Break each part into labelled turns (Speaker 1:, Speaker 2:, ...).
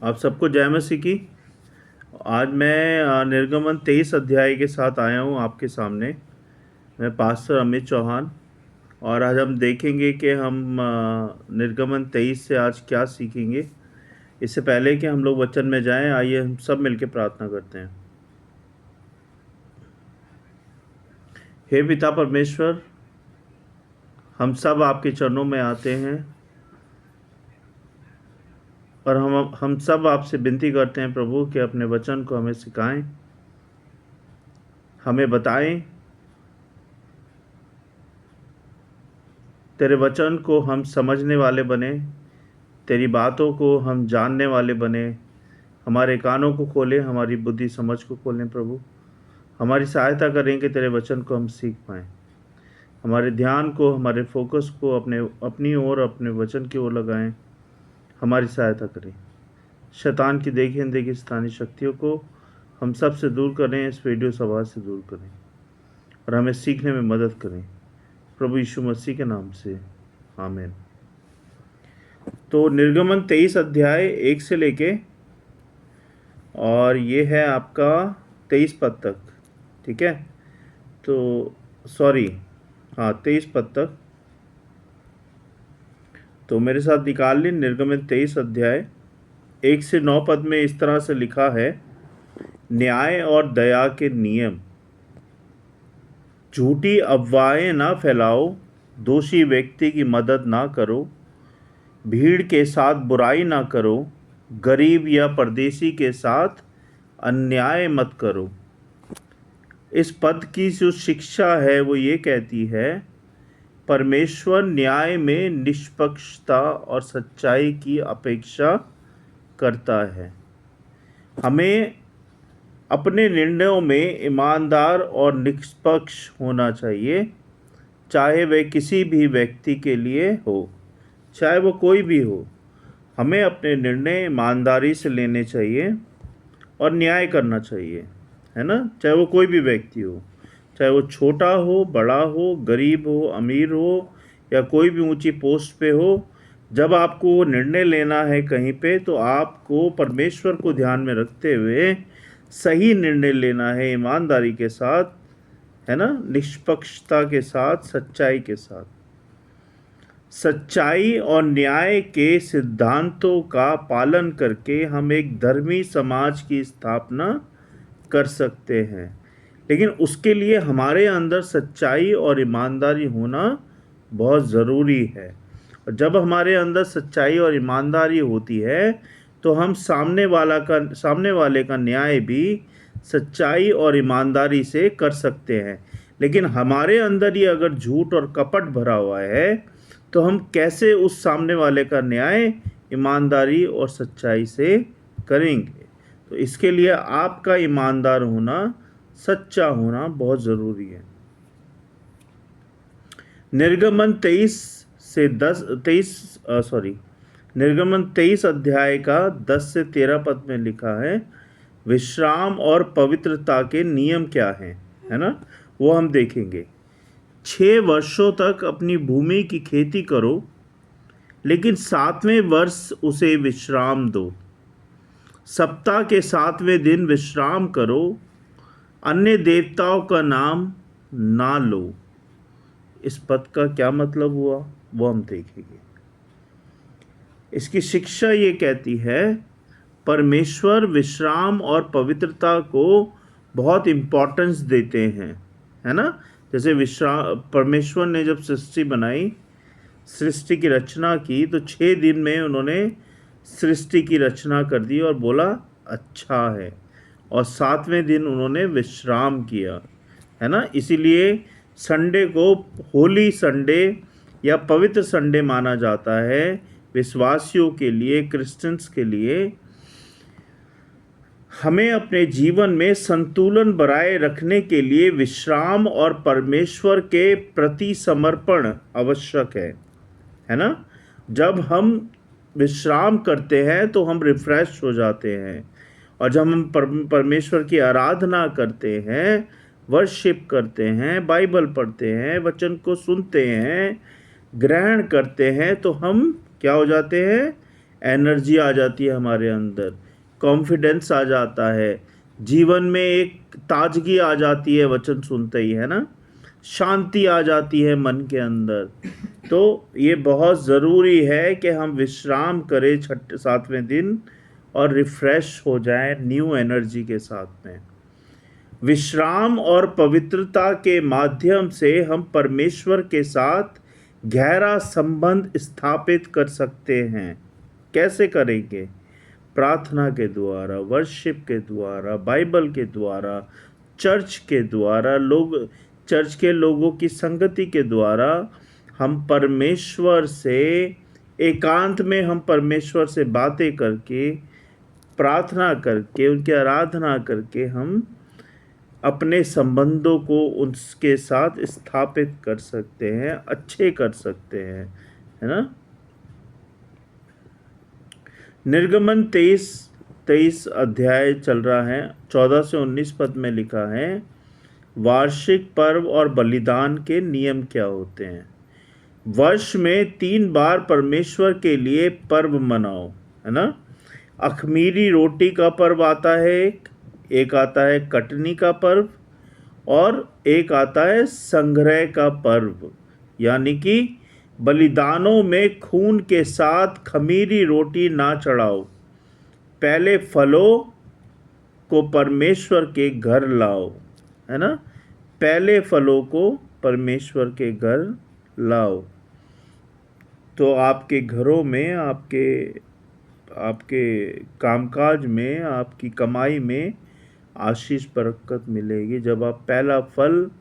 Speaker 1: आप सबको जय मसीह की। आज मैं निर्गमन 23 अध्याय के साथ आया हूँ आपके सामने। मैं पास्टर अमित चौहान, और आज हम देखेंगे कि हम निर्गमन 23 से आज क्या सीखेंगे। इससे पहले कि हम लोग वचन में जाएं, आइए हम सब मिलकर प्रार्थना करते हैं। हे पिता परमेश्वर, हम सब आपके चरणों में आते हैं और हम सब आपसे विनती करते हैं प्रभु कि अपने वचन को हमें सिखाएं, हमें बताएं। तेरे वचन को हम समझने वाले बने, तेरी बातों को हम जानने वाले बने। हमारे कानों को खोलें, हमारी बुद्धि समझ को खोलें प्रभु। हमारी सहायता करें कि तेरे वचन को हम सीख पाएँ। हमारे ध्यान को, हमारे फोकस को अपनी ओर, अपने वचन की ओर लगाएं। हमारी सहायता करें। शैतान की देखी अनदेखी स्थानीय शक्तियों को हम सब से दूर करें, इस वीडियो सभा से दूर करें और हमें सीखने में मदद करें, प्रभु यीशु मसीह के नाम से, आमीन। तो निर्गमन 23 अध्याय 1 से लेके और ये है आपका 23 पद तक, ठीक है। तो सॉरी, हाँ 23 पद तक। तो मेरे साथ निकाल लें। निर्गमन 23 अध्याय 1 से 9 पद में इस तरह से लिखा है, न्याय और दया के नियम। झूठी अफवाहें ना फैलाओ, दोषी व्यक्ति की मदद ना करो, भीड़ के साथ बुराई ना करो, गरीब या परदेशी के साथ अन्याय मत करो। इस पद की जो शिक्षा है वो ये कहती है, परमेश्वर न्याय में निष्पक्षता और सच्चाई की अपेक्षा करता है। हमें अपने निर्णयों में ईमानदार और निष्पक्ष होना चाहिए, चाहे वह किसी भी व्यक्ति के लिए हो, चाहे वो कोई भी हो। हमें अपने निर्णय ईमानदारी से लेने चाहिए और न्याय करना चाहिए, है ना। चाहे वो कोई भी व्यक्ति हो, चाहे वो छोटा हो, बड़ा हो, गरीब हो, अमीर हो, या कोई भी ऊंची पोस्ट पे हो। जब आपको निर्णय लेना है कहीं पे, तो आपको परमेश्वर को ध्यान में रखते हुए सही निर्णय लेना है, ईमानदारी के साथ, है ना, निष्पक्षता के साथ, सच्चाई के साथ। सच्चाई और न्याय के सिद्धांतों का पालन करके हम एक धर्मी समाज की स्थापना कर सकते हैं, लेकिन उसके लिए हमारे अंदर सच्चाई और ईमानदारी होना बहुत ज़रूरी है। और जब हमारे अंदर सच्चाई और ईमानदारी होती है तो हम सामने वाले का न्याय भी सच्चाई और ईमानदारी से कर सकते हैं। लेकिन हमारे अंदर ही अगर झूठ और कपट भरा हुआ है तो हम कैसे उस सामने वाले का न्याय ईमानदारी और सच्चाई से करेंगे। तो इसके लिए आपका ईमानदार होना, सच्चा होना बहुत ज़रूरी है। निर्गमन 23 अध्याय का 10 से 13 पद में लिखा है, विश्राम और पवित्रता के नियम क्या हैं, है ना, वो हम देखेंगे। 6 वर्षों तक अपनी भूमि की खेती करो, लेकिन 7वें वर्ष उसे विश्राम दो। सप्ताह के 7वें दिन विश्राम करो, अन्य देवताओं का नाम ना लो। इस पद का क्या मतलब हुआ वो हम देखेंगे। इसकी शिक्षा ये कहती है, परमेश्वर विश्राम और पवित्रता को बहुत इम्पोर्टेंस देते हैं, है ना। जैसे परमेश्वर ने जब सृष्टि बनाई, सृष्टि की रचना की, तो 6 दिन में उन्होंने सृष्टि की रचना कर दी और बोला अच्छा है, और 7वें दिन उन्होंने विश्राम किया, है ना। इसीलिए संडे को होली संडे या पवित्र संडे माना जाता है विश्वासियों के लिए, क्रिश्चियंस के लिए। हमें अपने जीवन में संतुलन बनाए रखने के लिए विश्राम और परमेश्वर के प्रति समर्पण आवश्यक है ना। जब हम विश्राम करते हैं तो हम रिफ्रेश हो जाते हैं, और जब हम परमेश्वर की आराधना करते हैं, वर्शिप करते हैं, बाइबल पढ़ते हैं, वचन को सुनते हैं, ग्रहण करते हैं, तो हम क्या हो जाते हैं, एनर्जी आ जाती है हमारे अंदर, कॉन्फिडेंस आ जाता है, जीवन में एक ताजगी आ जाती है वचन सुनते ही, है ना, शांति आ जाती है मन के अंदर। तो ये बहुत ज़रूरी है कि हम विश्राम करें 7वें दिन और रिफ़्रेश हो जाएं न्यू एनर्जी के साथ में। विश्राम और पवित्रता के माध्यम से हम परमेश्वर के साथ गहरा संबंध स्थापित कर सकते हैं। कैसे करेंगे? प्रार्थना के द्वारा, वर्शिप के द्वारा, बाइबल के द्वारा, चर्च के द्वारा, चर्च के लोगों की संगति के द्वारा हम परमेश्वर से एकांत में, हम परमेश्वर से बातें करके, प्रार्थना करके, उनकी आराधना करके हम अपने संबंधों को उनके साथ स्थापित कर सकते हैं, अच्छे कर सकते हैं, है ना। निर्गमन 23 अध्याय चल रहा है, 14 से 19 पद में लिखा है, वार्षिक पर्व और बलिदान के नियम क्या होते हैं। वर्ष में 3 बार परमेश्वर के लिए पर्व मनाओ, है ना। अख़मीरी रोटी का पर्व आता है, एक आता है कटनी का पर्व, और एक आता है संग्रह का पर्व, यानी कि बलिदानों में खून के साथ खमीरी रोटी ना चढ़ाओ, पहले फलों को परमेश्वर के घर लाओ, है ना, पहले फलों को परमेश्वर के घर लाओ। तो आपके घरों में, आपके कामकाज में, आपकी कमाई में आशीष बरकत मिलेगी जब आप पहला फल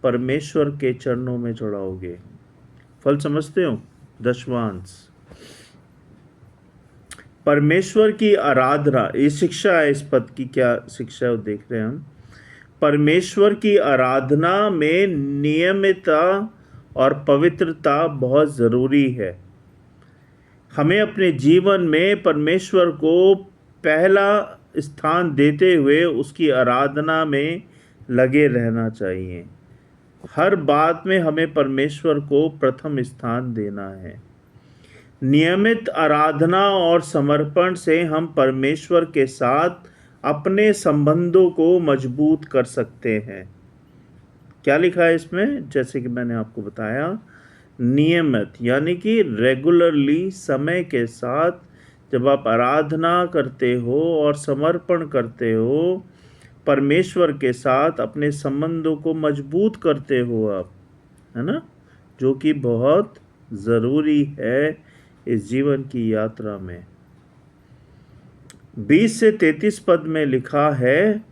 Speaker 1: परमेश्वर के चरणों में चढ़ाओगे। फल समझते हो? दशवांश। परमेश्वर की आराधना, ये शिक्षा है इस पद की, क्या शिक्षा है वो देख रहे हैं हम। परमेश्वर की आराधना में नियमितता और पवित्रता बहुत ज़रूरी है। हमें अपने जीवन में परमेश्वर को पहला स्थान देते हुए उसकी आराधना में लगे रहना चाहिए। हर बात में हमें परमेश्वर को प्रथम स्थान देना है। नियमित आराधना और समर्पण से हम परमेश्वर के साथ अपने संबंधों को मजबूत कर सकते हैं। क्या लिखा है इसमें? जैसे कि मैंने आपको बताया, नियमित यानी कि रेगुलरली, समय के साथ जब आप आराधना करते हो और समर्पण करते हो, परमेश्वर के साथ अपने संबंधों को मजबूत करते हो आप, है ना, जो कि बहुत ज़रूरी है इस जीवन की यात्रा में। 20 से 33 पद में लिखा है,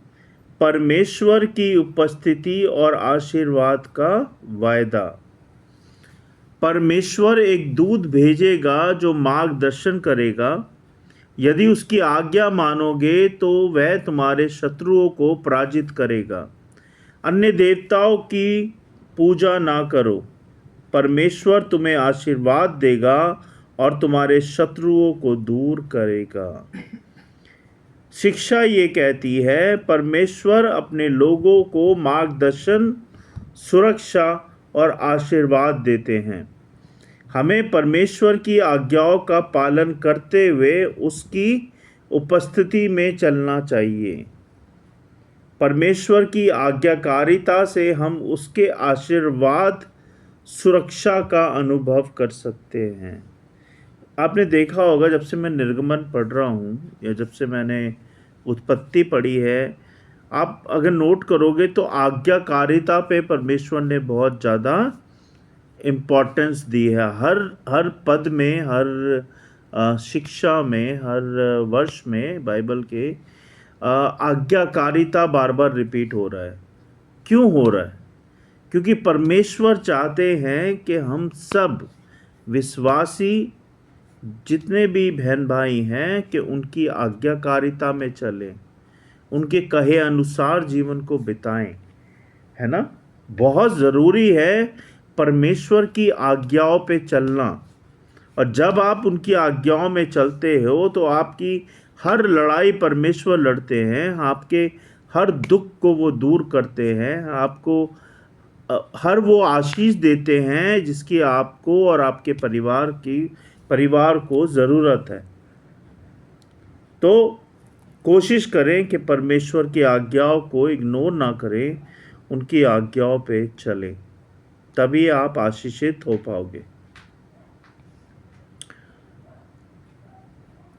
Speaker 1: परमेश्वर की उपस्थिति और आशीर्वाद का वायदा। परमेश्वर एक दूत भेजेगा जो मार्गदर्शन करेगा। यदि उसकी आज्ञा मानोगे तो वह तुम्हारे शत्रुओं को पराजित करेगा। अन्य देवताओं की पूजा ना करो। परमेश्वर तुम्हें आशीर्वाद देगा और तुम्हारे शत्रुओं को दूर करेगा। शिक्षा ये कहती है, परमेश्वर अपने लोगों को मार्गदर्शन, सुरक्षा और आशीर्वाद देते हैं। हमें परमेश्वर की आज्ञाओं का पालन करते हुए उसकी उपस्थिति में चलना चाहिए। परमेश्वर की आज्ञाकारिता से हम उसके आशीर्वाद, सुरक्षा का अनुभव कर सकते हैं। आपने देखा होगा, जब से मैं निर्गमन पढ़ रहा हूँ या जब से मैंने उत्पत्ति पढ़ी है, आप अगर नोट करोगे तो आज्ञाकारिता पे परमेश्वर ने बहुत ज़्यादा इम्पोर्टेंस दी है। हर पद में, हर शिक्षा में, हर वर्ष में बाइबल के आज्ञाकारिता बार बार रिपीट हो रहा है। क्यों हो रहा है? क्योंकि परमेश्वर चाहते हैं कि हम सब विश्वासी, जितने भी बहन भाई हैं, कि उनकी आज्ञाकारिता में चलें, उनके कहे अनुसार जीवन को बिताएं, है ना। बहुत ज़रूरी है परमेश्वर की आज्ञाओं पे चलना। और जब आप उनकी आज्ञाओं में चलते हो तो आपकी हर लड़ाई परमेश्वर लड़ते हैं, आपके हर दुख को वो दूर करते हैं, आपको हर वो आशीष देते हैं जिसकी आपको और आपके परिवार को ज़रूरत है। तो कोशिश करें कि परमेश्वर की आज्ञाओं को इग्नोर ना करें, उनकी आज्ञाओं पे चलें, तभी आप आशीषित हो पाओगे।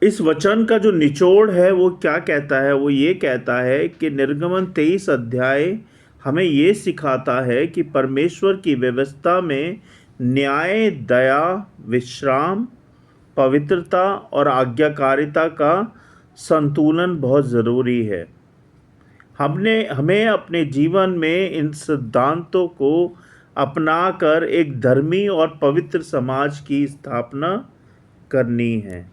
Speaker 1: इस वचन का जो निचोड़ है वो क्या कहता है? वो ये कहता है कि निर्गमन 23 अध्याय हमें ये सिखाता है कि परमेश्वर की व्यवस्था में न्याय, दया, विश्राम, पवित्रता और आज्ञाकारिता का संतुलन बहुत ज़रूरी है। हमें अपने जीवन में इन सिद्धांतों को अपनाकर एक धर्मी और पवित्र समाज की स्थापना करनी है,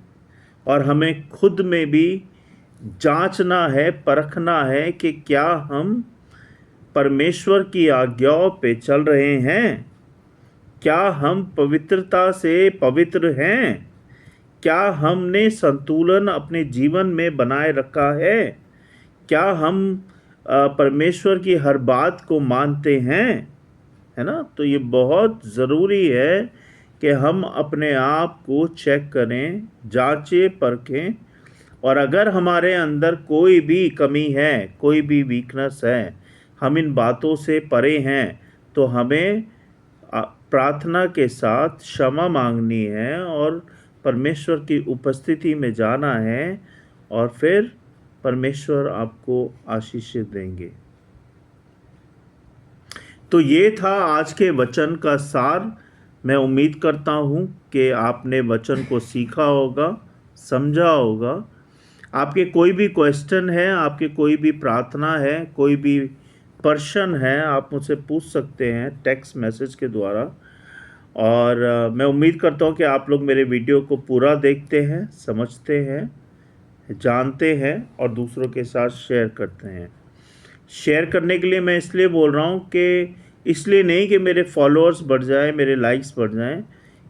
Speaker 1: और हमें खुद में भी जांचना है, परखना है कि क्या हम परमेश्वर की आज्ञाओं पे चल रहे हैं, क्या हम पवित्रता से पवित्र हैं, क्या हमने संतुलन अपने जीवन में बनाए रखा है, क्या हम परमेश्वर की हर बात को मानते हैं, है ना। तो ये बहुत ज़रूरी है कि हम अपने आप को चेक करें, जांचें, परखें, और अगर हमारे अंदर कोई भी कमी है, कोई भी वीकनेस है, हम इन बातों से परे हैं, तो हमें प्रार्थना के साथ क्षमा मांगनी है और परमेश्वर की उपस्थिति में जाना है, और फिर परमेश्वर आपको आशीषित देंगे। तो ये था आज के वचन का सार। मैं उम्मीद करता हूँ कि आपने वचन को सीखा होगा, समझा होगा। आपके कोई भी क्वेश्चन है, आपके कोई भी प्रार्थना है, कोई भी प्रश्न है, आप मुझसे पूछ सकते हैं टेक्स्ट मैसेज के द्वारा। और मैं उम्मीद करता हूँ कि आप लोग मेरे वीडियो को पूरा देखते हैं, समझते हैं, जानते हैं और दूसरों के साथ शेयर करते हैं। शेयर करने के लिए मैं इसलिए बोल रहा हूँ कि इसलिए नहीं कि मेरे फॉलोअर्स बढ़ जाए, मेरे लाइक्स बढ़ जाएं,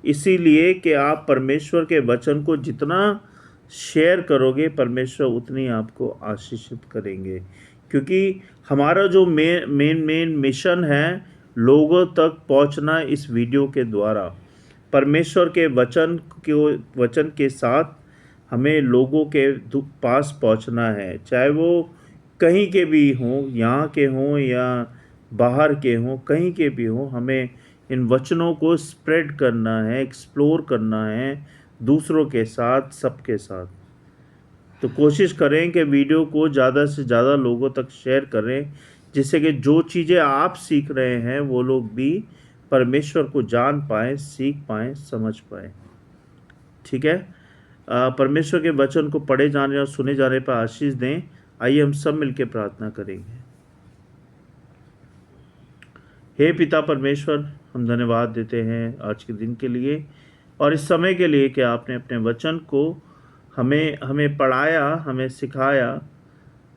Speaker 1: इसीलिए कि आप परमेश्वर के वचन को जितना शेयर करोगे, परमेश्वर उतनी आपको आशीषित करेंगे। क्योंकि हमारा जो मेन मिशन है, लोगों तक पहुंचना इस वीडियो के द्वारा। परमेश्वर के वचन के साथ हमें लोगों के पास पहुंचना है, चाहे वो कहीं के भी हों, यहाँ के हों या बाहर के हों, कहीं के भी हों, हमें इन वचनों को स्प्रेड करना है, एक्सप्लोर करना है दूसरों के साथ, सबके साथ। तो कोशिश करें कि वीडियो को ज़्यादा से ज़्यादा लोगों तक शेयर करें, जिससे कि जो चीज़ें आप सीख रहे हैं वो लोग भी परमेश्वर को जान पाएँ, सीख पाएँ, समझ पाएँ। ठीक है। परमेश्वर के वचन को पढ़े जाने और सुने जाने पर आशीष दें। आइए हम सब मिलकर प्रार्थना करेंगे। हे पिता परमेश्वर, हम धन्यवाद देते हैं आज के दिन के लिए और इस समय के लिए कि आपने अपने वचन को हमें पढ़ाया, हमें सिखाया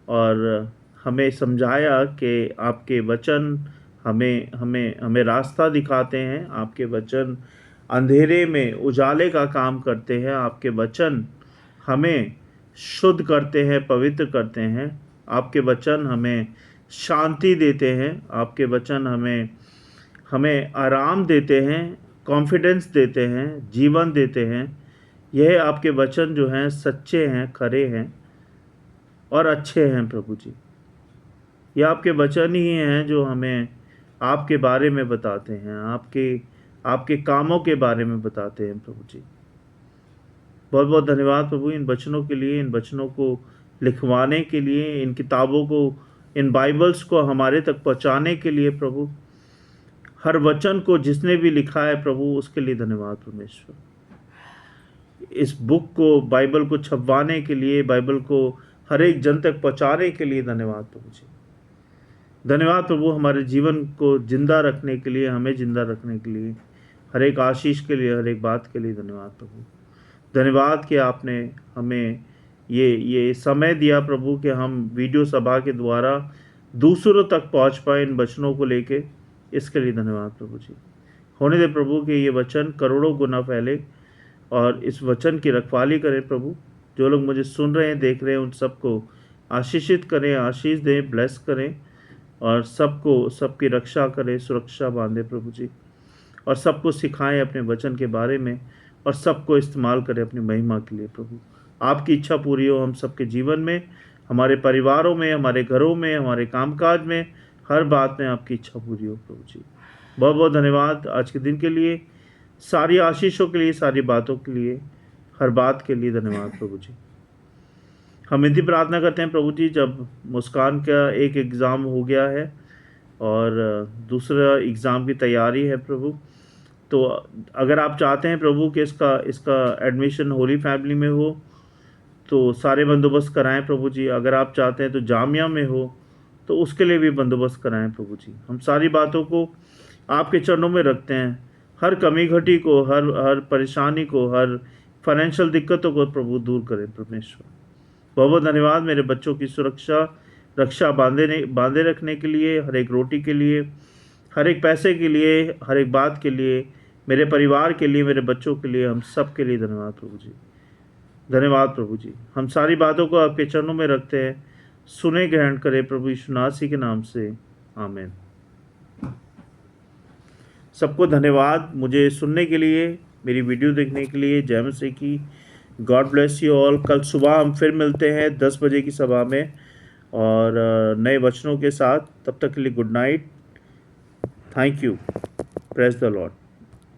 Speaker 1: और हमें समझाया कि आपके वचन हमें रास्ता दिखाते हैं। आपके वचन अंधेरे में उजाले का काम करते हैं। आपके वचन हमें शुद्ध करते हैं, पवित्र करते हैं। आपके वचन हमें शांति देते हैं। आपके वचन हमें आराम देते हैं, कॉन्फिडेंस देते हैं, जीवन देते हैं। यह आपके वचन जो हैं सच्चे हैं, खरे हैं और अच्छे हैं प्रभु जी। ये आपके वचन ही हैं जो हमें आपके बारे में बताते हैं, आपके कामों के बारे में बताते हैं प्रभु जी। बहुत बहुत धन्यवाद प्रभु इन वचनों के लिए, इन वचनों को लिखवाने के लिए, इन किताबों को, इन बाइबल्स को हमारे तक पहुंचाने के लिए प्रभु। हर वचन को जिसने भी लिखा है प्रभु, उसके लिए धन्यवाद परमेश्वर। इस बुक को, बाइबल को छपवाने के लिए, बाइबल को हर एक जन तक पहुंचाने के लिए धन्यवाद प्रभु जी। धन्यवाद प्रभु हमारे जीवन को जिंदा रखने के लिए, हमें जिंदा रखने के लिए, हर एक आशीष के लिए, हर एक बात के लिए धन्यवाद प्रभु। धन्यवाद कि आपने हमें ये समय दिया प्रभु कि हम वीडियो सभा के द्वारा दूसरों तक पहुंच पाए इन वचनों को लेके। इसके लिए धन्यवाद प्रभु जी। होने दे प्रभु कि ये वचन करोड़ों गुना फैले और इस वचन की रखवाली करें प्रभु। जो लोग मुझे सुन रहे हैं, देख रहे हैं, उन सबको आशीषित करें, आशीष दें, ब्लेस करें और सबकी रक्षा करें, सुरक्षा बांधे प्रभु जी। और सबको सिखाएं अपने वचन के बारे में और सबको इस्तेमाल करें अपनी महिमा के लिए प्रभु। आपकी इच्छा पूरी हो हम सबके जीवन में, हमारे परिवारों में, हमारे घरों में, हमारे कामकाज में, हर बात में आपकी इच्छा पूरी हो प्रभु जी। बहुत बहुत धन्यवाद आज के दिन के लिए, सारी आशीषों के लिए, सारी बातों के लिए, हर बात के लिए धन्यवाद प्रभु जी। हम इतनी प्रार्थना करते हैं प्रभु जी, जब मुस्कान का एक एग्ज़ाम हो गया है और दूसरा एग्ज़ाम की तैयारी है प्रभु, तो अगर आप चाहते हैं प्रभु कि इसका इसका एडमिशन होली फैमिली में हो तो सारे बंदोबस्त कराएं प्रभु जी। अगर आप चाहते हैं तो जामिया में हो तो उसके लिए भी बंदोबस्त कराएं प्रभु जी। हम सारी बातों को आपके चरणों में रखते हैं, हर कमी घटी को, हर परेशानी को, हर फाइनेंशियल दिक्कतों को प्रभु दूर करें परमेश्वर। बहुत बहुत धन्यवाद मेरे बच्चों की सुरक्षा रक्षा बांधे रखने के लिए, हर एक रोटी के लिए, हर एक पैसे के लिए, हर एक बात के लिए, मेरे परिवार के लिए, मेरे बच्चों के लिए, हम सब के लिए धन्यवाद प्रभु जी। धन्यवाद प्रभु जी। हम सारी बातों को आपके चरणों में रखते हैं, सुने ग्रहण करें प्रभु यीशु मसीह के नाम से, आमीन। सबको धन्यवाद मुझे सुनने के लिए, मेरी वीडियो देखने के लिए। जय मसीह की। God bless you all. कल सुबह हम फिर मिलते हैं 10 बजे की सभा में और नए वचनों के साथ। तब तक के लिए good night. Thank you. Praise the Lord.